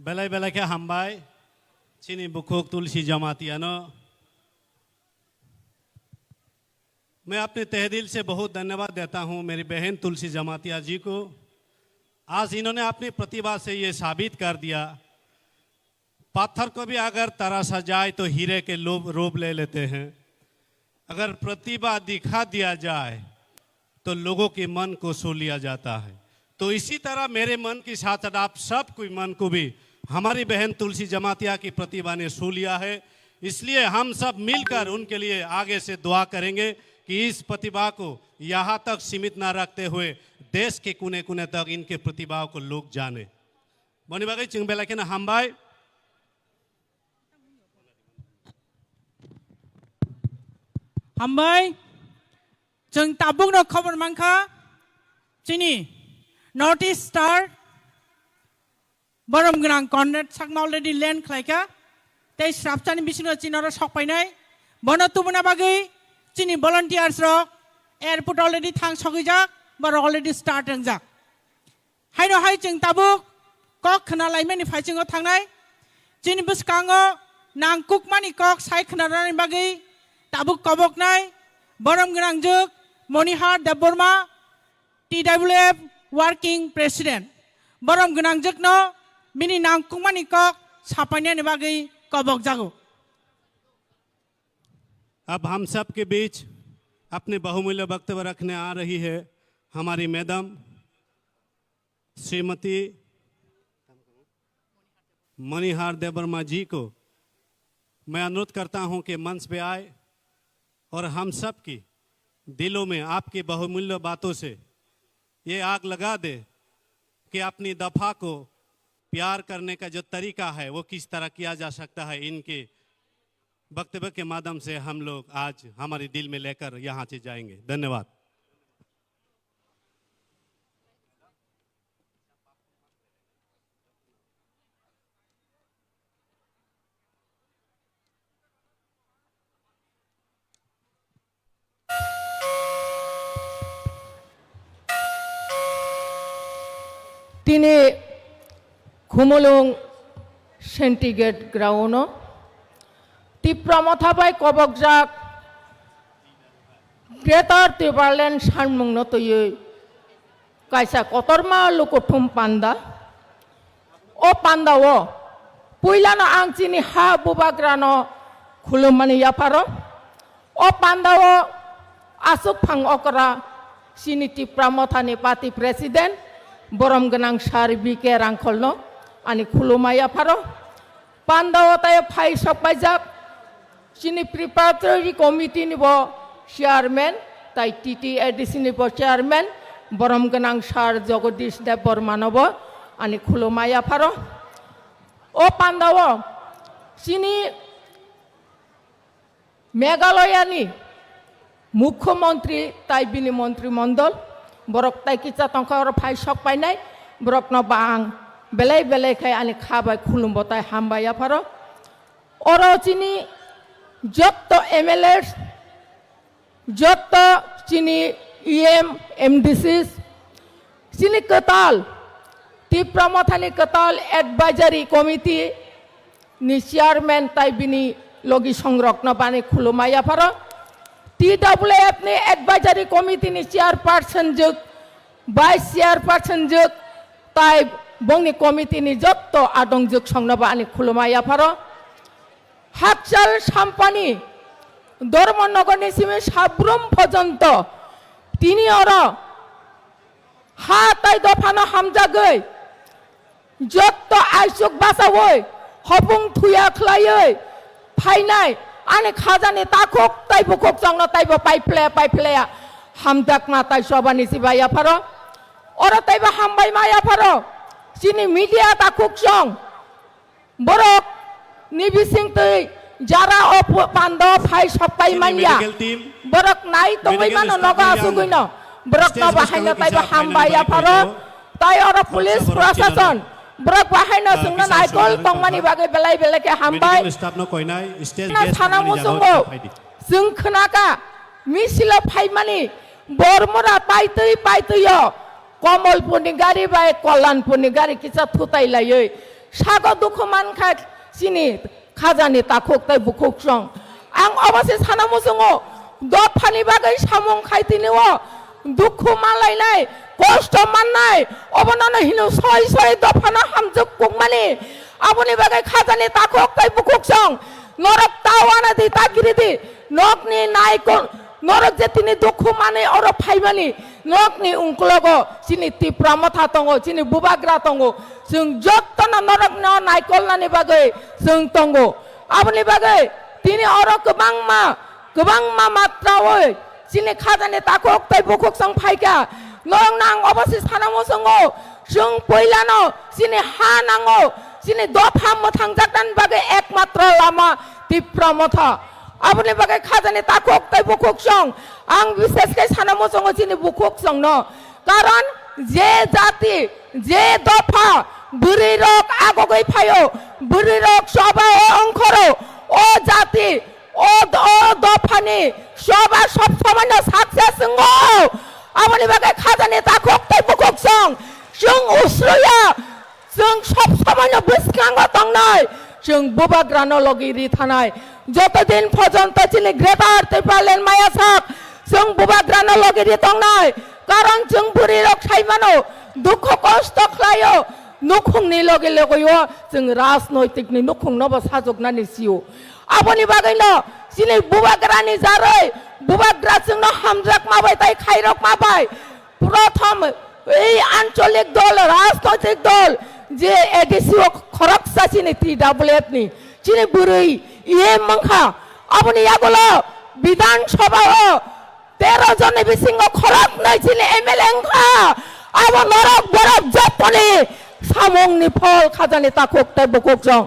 बेलाय बेलाय के हामबाय चीनी बुकुक तुलसी जमातियानो। मैं अपने तहदिल से बहुत धन्यवाद देता हूं मेरी बहन तुलसी जमातिया जी को। आज इन्होंने अपनी प्रतिभा से ये साबित कर दिया, पत्थर को भी अगर तराशा जाए तो हीरे के रूप ले लेते हैं। अगर प्रतिभा दिखा दिया जाए तो लोगों के मन को छू लिया जाता है। तो इसी तरह मेरे मन के साथ साथ आप सब कोई मन को भी हमारी बहन तुलसी जमातिया की प्रतिभा ने छू लिया है। इसलिए हम सब मिलकर उनके लिए आगे से दुआ करेंगे कि इस प्रतिभा को यहाँ तक सीमित ना रखते हुए देश के कोने कोने तक इनके प्रतिभाओं को लोग जाने। बनी बागै चिंग बेला के ना हामबाय। हामबाय जों ताबुक न खबर मांखा चिनी नॉर्थ ईस्ट स्टार बरम गनां कॉन्ट्रैक्ट साकमा ऑलरेडी लैंड खलायका ते श्रापचानि बिसिनो चिनर सकपायनाय बनो तुमना बागै चिनी वॉलंटियर्स रक एयरपोर्ट ऑलरेडी थांग सगैजाक बर ऑलरेडी स्टार्ट रंजाक हायनो हाय जों ताबुक कक खना लाइमेनि फाइचिंगो थांनाय चिनी बुसकांगो नांकुकमानि कक साइ खनारानि बागै ताबुक कबकनाय बरम गनां जुग Manihar Debbarma TWF working president बरम गनां जुगनो मिनि नांकुकमानि कक सापायनानि बागै कबक जागो। अब हम सब के बीच अपने बहुमूल्य वक्तव्य रखने आ रही है हमारी मैडम श्रीमती मणिहार देबबर्मा जी को। मैं अनुरोध करता हूं कि मंच पे आए और हम सब की दिलों में आपकी बहुमूल्य बातों से ये आग लगा दे कि अपनी दफा को प्यार करने का जो तरीका है वो किस तरह किया जा सकता है। इनके वक्तव्य के माध्यम से हम लोग आज हमारे दिल में लेकर यहाँ से जाएंगे। धन्यवाद। तिने खुमुलुं सेंटिग्रेड ग्राउंड तिप्रमथाबाय कबकजाक ग्रेटर टिबारलैंड सानमुंनो तयै कायसा कतरमा लुकुथुम पान्दा ओ पान्दाओ पुइलानो आं चिनि हा बुबाग्रानो खुलुममानि याफारो ओ पान्दाओ आसुक फां अकरा चिनि तिप्रमथानि पार्टी प्रेसिडेंट बरम गनां सार BK रांखलनो आनि खुलुममाय याफारो पान्दाओ ताय फाइ सकबायजाक चिनी प्रिपारेटरी कमिटी निबो चेयरमैन ताई TTADC निबो चेयरमैन बरम गनां सार जगदीश देबबर्मानोबो आनि खुलुममाय याफारो ओ पान्दाओ चिनी मेघालयानि मुख्यमंत्री ताई बिनि मंत्रिमंडल बरक ताई किचा तंखार फाइ सकबायनाय बरकनो बां बेलाय बेलायखाय आनि खाबाय खुलुमबोताय हामबाय याफारो अरो चिनी जत्तो MLAs जत्तो चिनी EM MDCs चिनी कताल तिप्रमथानि कताल एडवाइजरी कमिटी नि चेयरमैन ताई बिनि लगी संरक्षण बानि खुलुममाय याफारो TWF नि एडवाइजरी कमिटी नि चेयरपर्सन जुग वाइस चेयरपर्सन जुग ताई बंगनि कमिटी नि जत्तो आदं जुग संनो बानि खुलुममाय याफारो हाकचाल साम्पानी धर्मनगरनि सिमे साब्रुम पर्यन्त तिनि अरो हा ताई दफानो हामजागै जत्तो आइसुक बासावै हबुं थुया खलायै फाइनाय आनि खाजानि ताखुक ताई बुकुक संनो ताइबो पाइफ्लेया हामजाक मा ताई सबानि सिबाय याफारो अरो ताइबो हामबाय मा याफारो चिनि मीडिया ताखुक सं बरक निबिसिं तै जारा अप पांदो फाइ सपाय मानिया बरक नाय तंगै मानो नगा सुगैनो बरक न बाहायनो ताइबो हामबाय याफारो ताय अरो पुलिस प्रशासन बरक बाहायनो संनो नायकल तंमानि बागै बेलाय बेलायके हामबाय थाना मुसुंगो जों खोनागा मिसिलो फाइमानि बरमरा पाइतैयो कमलपुरनि गारि बाय कल्याणपुरनि गारि किसा थुतायलायै সাগো দুঃখ মান খাই চিনি খাজানি তাকুক তাই বুকুক সং আং অবশ্যই সানা মুসুঙো দফানি বাগै সামং খাইতিনিও দুঃখ মানলাইনাय কষ্ট মাননাय অবনানো হিনু ছয় ছয় দফানো হামজুক কুকমানি আবনি বাগै খাজানি তাকুক তাই বুকুক সং নরক তাওয়ানা দি তাগিরি দি নকনি নাইকন নরক যে তিনি দুঃখ মানে অর ফাইবানি নরকনি উংকলগো চিনি তিপ্রামথা তঙ্গো চিনি বুবাগ্রা তঙ্গো जों যতনা নরক ন নাইকলনানি বাগै जों তঙ্গো আবনি বাগै তিনি অর গোबां মাত্রাওই চিনি খাজানি তাকুক তাই বুকুক সং ফাইকা নরক নাং অবশ্যই সানামো সঙ্গো जों পয়লানো চিনি হা নাঙ্গো চিনি দফা মথাংজাকদান বাগै একমাত্র লামা তিপ্রামথা আপনি বাগে খাজানি তাকুক তাই বুকুক সং আং বিশেষকৈ সানামো সঙ্গ চিনি বুকুক সং ন কারণ যে জাতি যে দফা বুড়ি রক আগগৈ ফায়ো বুড়ি রক সবা ও অংখর ও জাতি ও দফানি সবা সব সময় সাকসেস সঙ্গ আপনি বাগে খাজানি তাকুক তাই বুকুক সং जों উসরয়া जों সব সময় বিস্কাঙ্গ তংনাই जों বুবাগ্রানো লগিরি থানায় যতদিন পর্যন্ত চিনি গ্রেটার ত্রিপুরালেন মায়াসাক जों বুবাগ্রানো লগিরি তংনাই কারণ जों বুড়ি রক সাইমানো দুঃখ কষ্ট খায়ো নুখুংনি লগে লগেও जों রাজনৈতিকনি নুখুংনবো সাজকনানি সিও আপনি বাগैनो চিনি বুবাগ্রানি জাरै বুবাগ্রা जोंनो হামজাক মাবাই তাই খাইরক মাবাই প্রথম এই আঞ্চলিক দল রাজনৈতিক দল যে এডিসিও খরকসা চিনি TWF নি চিনি বুড়ি ইয়ে মংখা আপনি ইয়াগুলো বিধানসভা 13 জন বিসিংহ খরক নাই চিনি MLA খা আব নরক বরফ জাপনি সামংনি ফল খাজানি তাকুক তাই বুকুক সং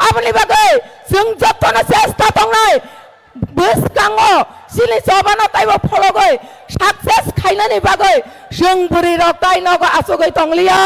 আপনি বাগै जों যতন চেষ্টা দংনাই বসকাঙ্গো চিনি জবানো তাইবো ফলগৈ সাকসেস খাইনানি বাগै जों बुरि रक ताइ नगो आसगै तंलिया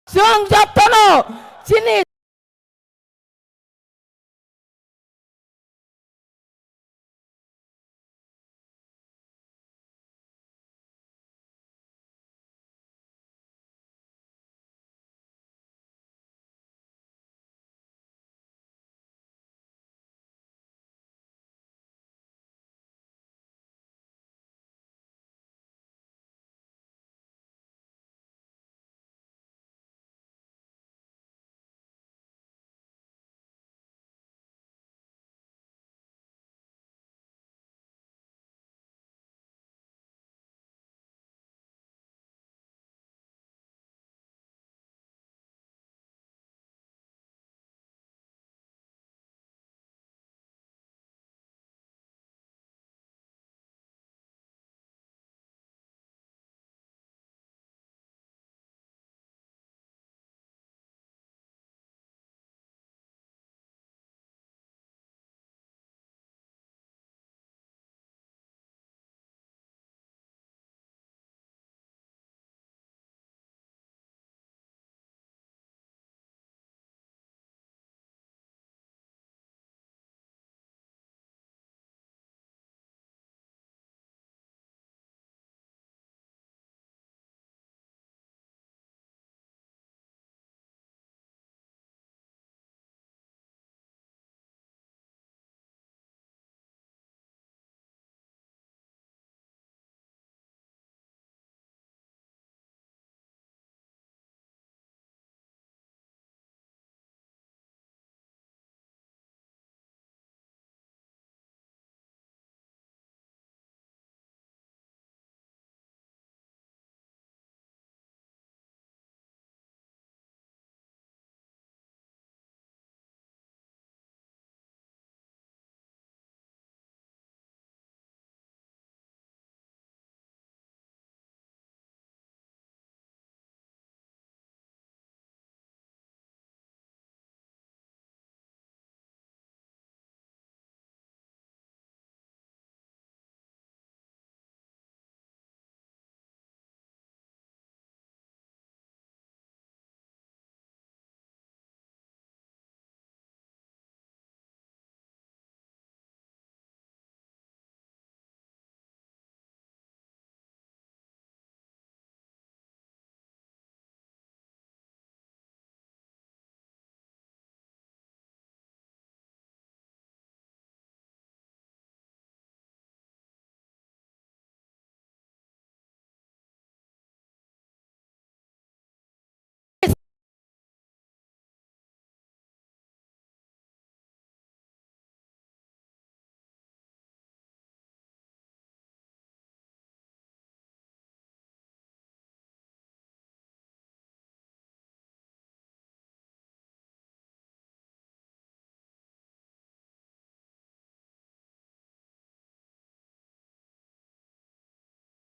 जों जतन चिनि